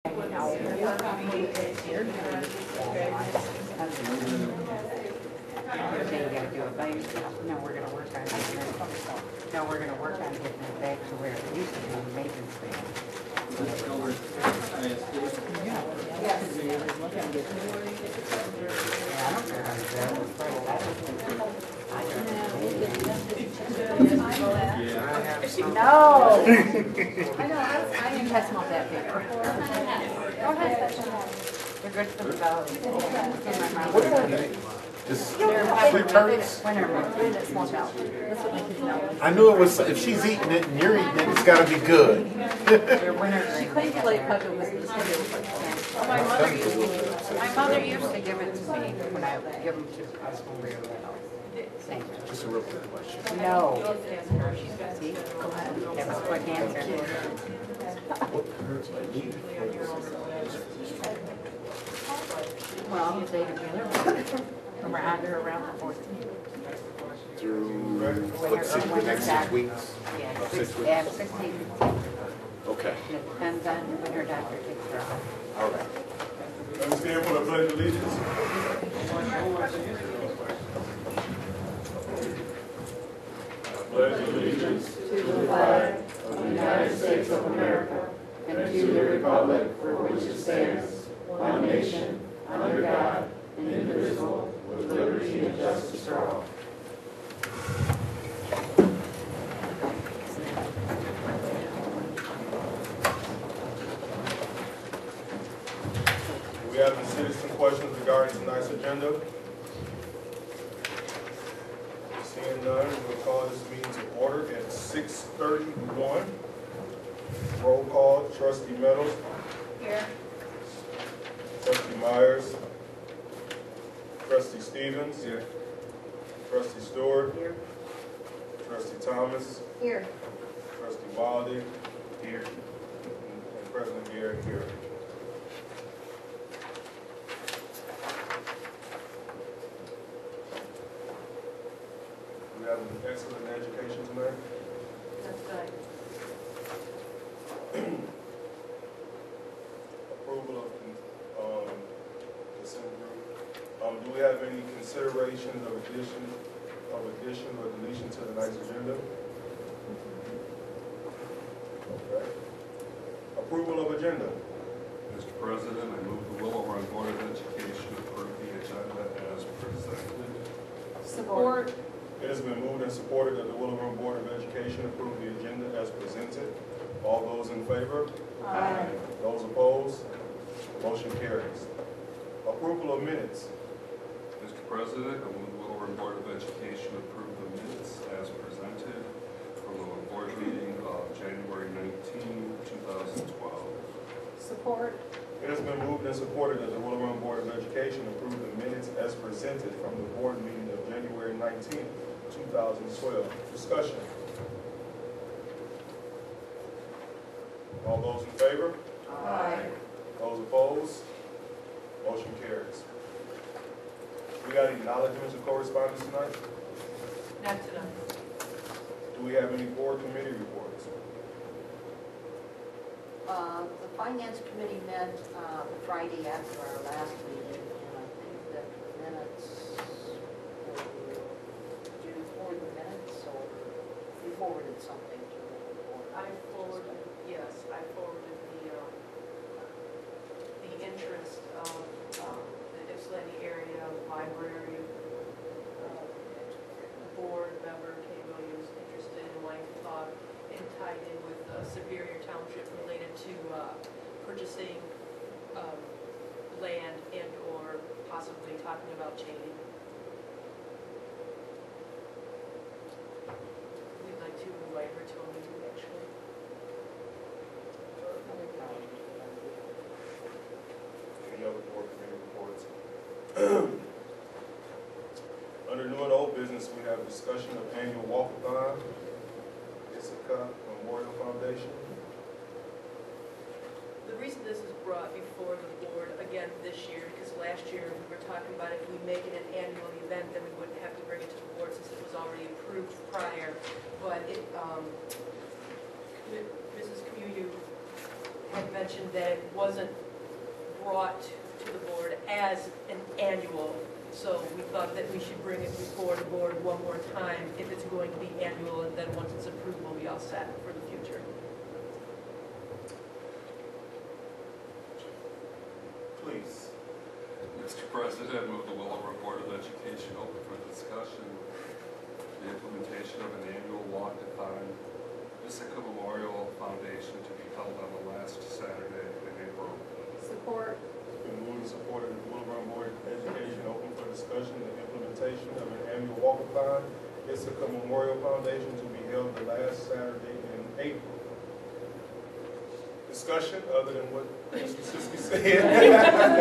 No, we're gonna work on getting it. No, we're gonna work on getting it back to where it used to be, maintenance thing. Yeah, I don't care how to drive it, but I don't think no. I know, I didn't touch them off that paper. They're good for the belly. What are they? Sweet tarts? I knew it was, if she's eating it and you're eating it, it's gotta be good. She claimed to like puppet was my mother used to give it to me when I would give them to us when we were little. Just a real quick question. No. See? That was a quick answer. Well, they together. We're under around the 14th. Through, what, the next 6 weeks? Yeah, 6 weeks? yeah, 16. Okay. And it depends on when her doctor takes her out. All right. Let's stand for the Pledge of Allegiance. Pledge allegiance to the flag of the United States of America and to the republic for which it stands, one nation, under God, indivisible, with liberty and justice for all. we have any citizen questions regarding tonight's agenda? Seeing none, we'll call this meeting to order at 6:31. Roll call, Trustee Meadows. Here. Trustee Myers. Trustee Stevens. Here. Trustee Stewart. Here. Trustee Thomas. Here. Trustee Wildy. Here. And President Garrett here. We have an excellent education tonight. That's good. Approval of consent group. Do we have any consideration of addition or deletion to tonight's agenda? Okay. Approval of agenda. Mr. President, I move the Willow Board of Education approve the agenda as presented. Support. It has been moved and supported that the Willow Board of Education approve the agenda as presented. All those in favor? Aye. Those opposed? Motion carries. Approval of minutes. Mr. President, I move the Willow Board of Education approve the minutes as presented from the board meeting of January 19, 2012. Support. It has been moved and supported that the Willow Board of Education approve the minutes as presented from the board meeting of January 19, 2012. Discussion. All those in favor? Aye. Those opposed? Motion carries. We got any acknowledgements of correspondence tonight? Not tonight. Do we have any board committee reports? The Finance Committee met Friday after our last meeting, and I think that the minutes were due for the minutes, so we forwarded something to the board. I forwarded the interest of the Ypsilanti area library board member Kay Williams interested in life thought and tied in with Superior Township related to purchasing land and or possibly talking about changing. We'd like to invite her to a meeting actually. Any other board committee reports? Under new and old business, we have discussion of annual walkathon, Ithaca Memorial Foundation. The reason this is brought before the board again this year, because last year we were talking about if we make it an annual event, then we wouldn't have to bring it to the board since it was already approved prior. But it, Mrs. Camuyu had mentioned that it wasn't brought to the board as an annual. So we thought that we should bring it before the board one more time if it's going to be annual, and then once it's approved, we'll be all set for the future. Please. Mr. President, I move the Willow Board of Education open for discussion the implementation of an annual walk-a-thon Ithaca Memorial Foundation to be held on the last Saturday in April. Support. Been moved and supported that the Willow Board of Education open for discussion the implementation of an annual walk-a-thon Ithaca Memorial Foundation to be held the last Saturday in April. Discussion other than what Mr. Siskey said.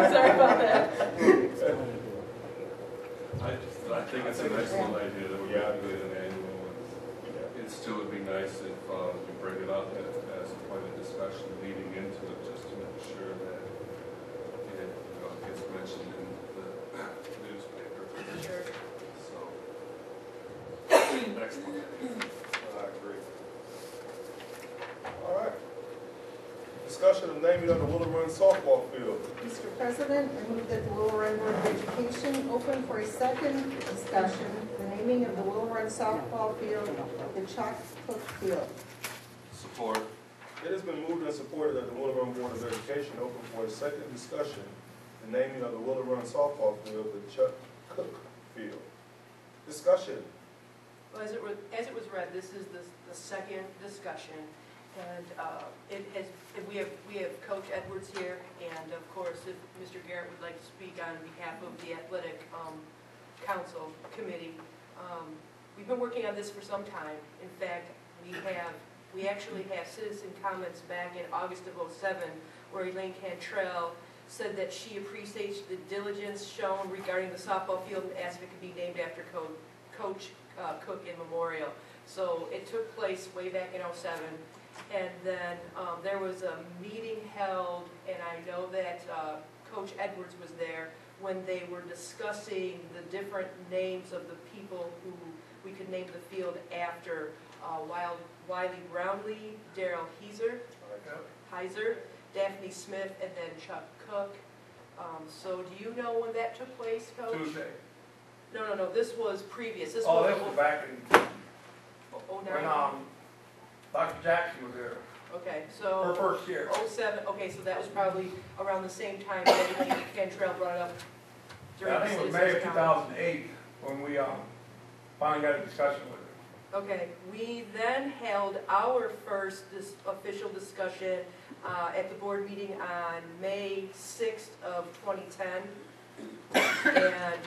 Sorry about that. I think it's an excellent idea that we Yeah. do an annual. It still would be nice if we bring it up as a point of discussion leading into it, just to make sure that it gets mentioned in the newspaper. Sure. So, excellent. I agree. All right. Discussion of naming of the Willow Run softball field. Mr. President, I move that the Willow Run Board of Education open for a second discussion, the naming of the Willow Run softball field, the Chuck Cook Field. Support. It has been moved and supported that the Willow Run Board of Education open for a second discussion, the naming of the Willow Run softball field, the Chuck Cook Field. Discussion. Well, as it was read, this is the second discussion, and we have Coach Edwards here, and of course, if Mr. Garrett would like to speak on behalf of the athletic council committee, we've been working on this for some time. In fact, we actually have citizen comments back in August of '07, where Elaine Cantrell said that she appreciates the diligence shown regarding the softball field and asked if it could be named after Coach Cook in memorial. So it took place way back in '07, and then there was a meeting held, and I know that Coach Edwards was there when they were discussing the different names of the people who we could name the field after. Wiley Brownlee, Daryl Heiser, Daphne Smith, and then Chuck Cook. So do you know when that took place, Coach? Tuesday. No, this was previous. This Oh, was this was back in, when 09? Dr. Jackson was there, Okay, her so first year. 07, okay, so that was probably around the same time that Elaine Cantrell brought it up during I the think it was citizens' May of comment. 2008 when we finally got a discussion with her. Okay, we then held our first official discussion at the board meeting on May 6th of 2010. And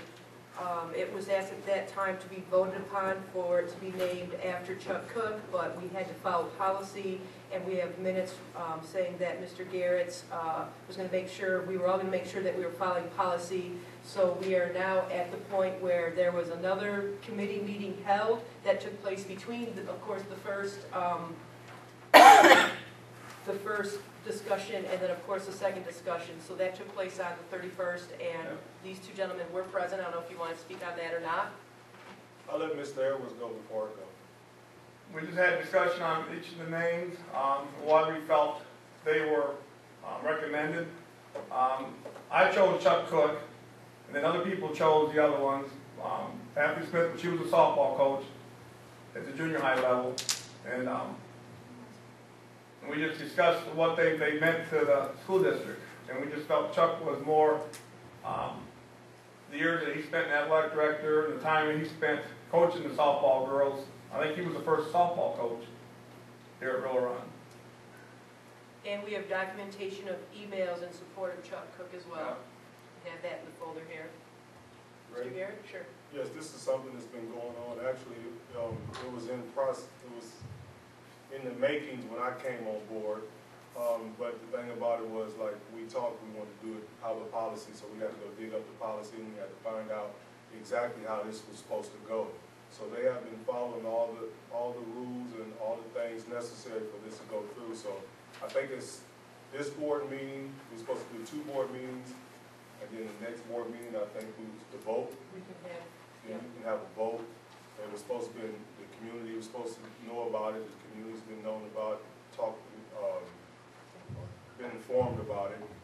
it was asked at that time to be voted upon for it to be named after Chuck Cook, but we had to follow policy, and we have minutes saying that Mr. Garrett's was going to make sure, we were all going to make sure that we were following policy. So we are now at the point where there was another committee meeting held that took place between, of course, the first discussion and then, of course, the second discussion. So that took place on the 31st, and these two gentlemen were present. I don't know if you want to speak on that or not. I'll let Mr. Edwards go before I go. We just had a discussion on each of the names, why we felt they were recommended. I chose Chuck Cook, and then other people chose the other ones. Daphne Smith, she was a softball coach at the junior high level, and we just discussed what they meant to the school district, and we just felt Chuck was more, the years that he spent in athletic director, and the time that he spent coaching the softball girls. I think he was the first softball coach here at Willow Run. And we have documentation of emails in support of Chuck Cook as well. We have that in the folder here. Ready? Mr. Garrett, sure. Yes, this is something that's been going on. Actually, it was in the makings when I came on board. But the thing about it was, like, we talked, we wanted to do it how the policy, so we had to go dig up the policy, and we had to find out exactly how this was supposed to go. So they have been following all the rules and all the things necessary for this to go through. So I think it's this board meeting, we're supposed to do 2 board meetings, and then the next board meeting, I think we the vote. We can have, Then we can have a vote. It was supposed to be, the community was supposed to know about it, the community's been known about it, been informed about it.